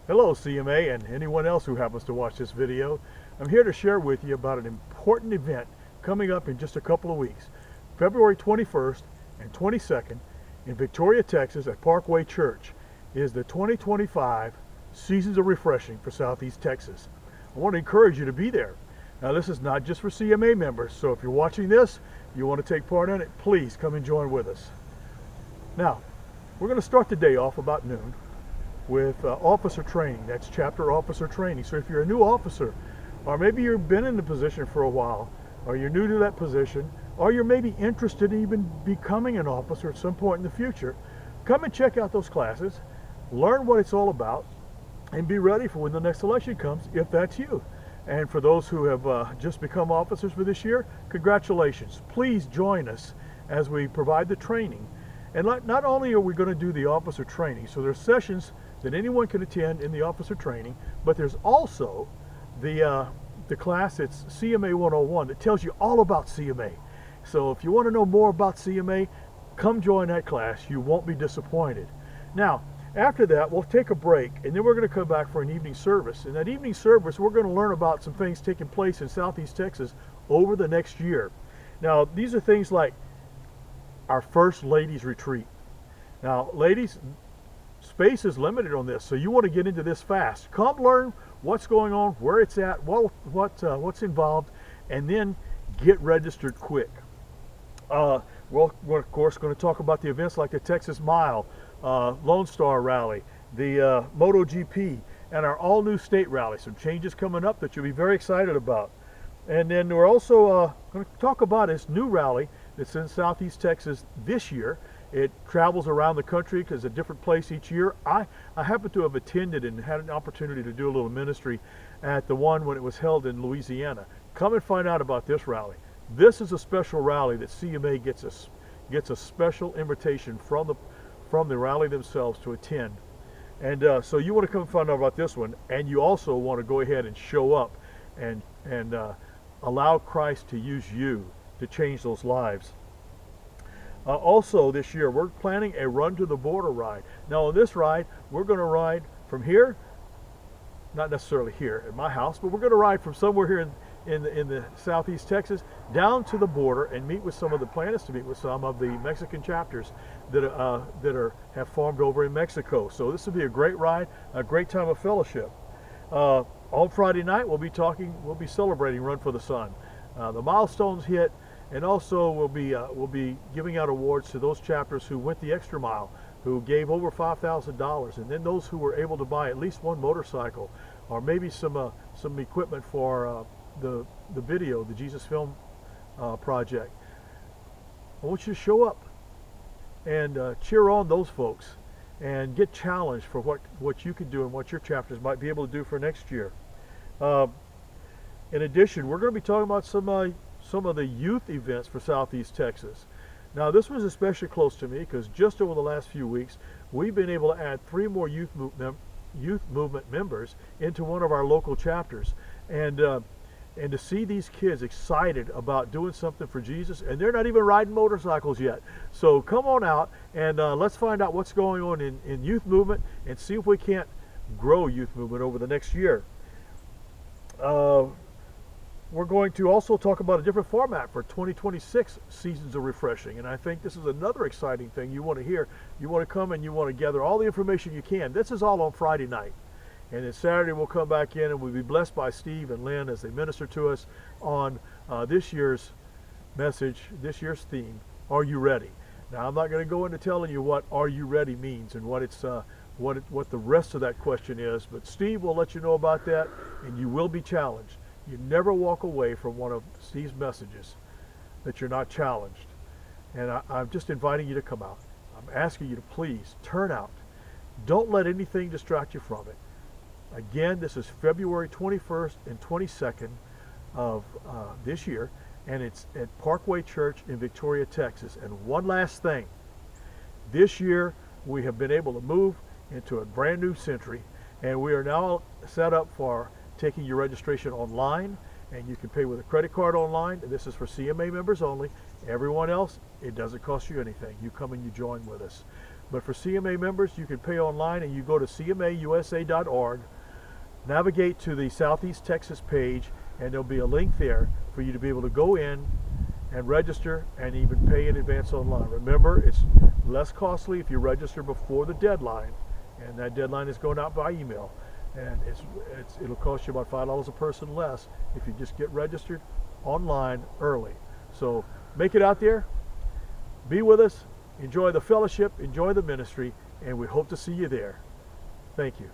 Hello CMA and anyone else who happens to watch this video. I'm here to share with you about an important event coming up in just a couple of weeks. February 21st and 22nd in Victoria, Texas at Parkway Church is the 2025 Seasons of Refreshing for Southeast Texas. I want to encourage you to be there. Now this is not just for CMA members, so if you're watching this, you want to take part in it, please come and join with us. Now, we're going to start the day off about noon with officer training. That's chapter officer training. So if you're a new officer, or maybe you've been in the position for a while, or you're new to that position, or you're maybe interested in even becoming an officer at some point in the future, come and check out those classes, learn what it's all about, and be ready for when the next election comes, if that's you. And for those who have just become officers for this year, congratulations. Please join us as we provide the training. And not only are we going to do the officer training, so there's sessions that anyone can attend in the officer training, but there's also the class, it's CMA 101, that tells you all about CMA. So if you want to know more about CMA, come join that class. You won't be disappointed. Now, after that, we'll take a break, and then we're going to come back for an evening service. In that evening service, we're going to learn about some things taking place in Southeast Texas over the next year. Now, these are things like our First Ladies Retreat. Now, ladies, space is limited on this, so you want to get into this fast. Come learn what's going on, where it's at, what's involved, and then get registered quick. We're of course going to talk about the events like the Texas Mile, Lone Star Rally, the MotoGP, and our all-new state rally. Some changes coming up that you'll be very excited about. And then we're also going to talk about this new rally that's in Southeast Texas this year. It travels around the country because it's a different place each year. I happen to have attended and had an opportunity to do a little ministry at the one when it was held in Louisiana. Come and find out about this rally. This is a special rally that CMA gets a special invitation from the rally themselves to attend. And so you want to come find out about this one, and you also want to go ahead and show up and allow Christ to use you to change those lives. Also this year, we're planning a Run to the Border ride. Now on this ride, we're going to ride from here, not necessarily here at my house, but we're going to ride from somewhere here in the Southeast Texas down to the border and meet with some of the plans to meet with some of the Mexican chapters that have formed over in Mexico. So this will be a great ride, a great time of fellowship. On Friday night, we'll be celebrating Run for the Sun. The milestones hit, and also we'll be giving out awards to those chapters who went the extra mile, who gave over $5,000, and then those who were able to buy at least one motorcycle, or maybe some equipment for the video, the Jesus Film project. I want you to show up and cheer on those folks and get challenged for what you can do and what your chapters might be able to do for next year. In addition, we're going to be talking about some of the youth events for Southeast Texas. Now this was especially close to me because just over the last few weeks we've been able to add 3 more youth movement members into one of our local chapters, and to see these kids excited about doing something for Jesus, and they're not even riding motorcycles yet. So come on out and let's find out what's going on in youth movement and see if we can't grow youth movement over the next year. We're going to also talk about a different format for 2026 Seasons of Refreshing, and I think this is another exciting thing you want to hear. You want to come and you want to gather all the information you can. This is all on Friday night, and then Saturday we'll come back in and we'll be blessed by Steve and Lynn as they minister to us on this year's message, this year's theme, Are You Ready? Now I'm not going to go into telling you what Are You Ready means and what the rest of that question is, but Steve will let you know about that, and you will be challenged. You never walk away from one of Steve's messages that you're not challenged. And I'm just inviting you to come out. I'm asking you to please turn out. Don't let anything distract you from it. Again, this is February 21st and 22nd of this year, and it's at Parkway Church in Victoria, Texas. And one last thing. This year, we have been able to move into a brand new century, and we are now set up for taking your registration online, and you can pay with a credit card online. This is for CMA members only. Everyone else, it doesn't cost you anything. You come and you join with us. But for CMA members, you can pay online, and you go to cmausa.org, navigate to the Southeast Texas page, and there'll be a link there for you to be able to go in and register and even pay in advance online. Remember, it's less costly if you register before the deadline, and that deadline is going out by email. And it'll cost you about $5 a person less if you just get registered online early. So make it out there, be with us, enjoy the fellowship, enjoy the ministry, and we hope to see you there. Thank you.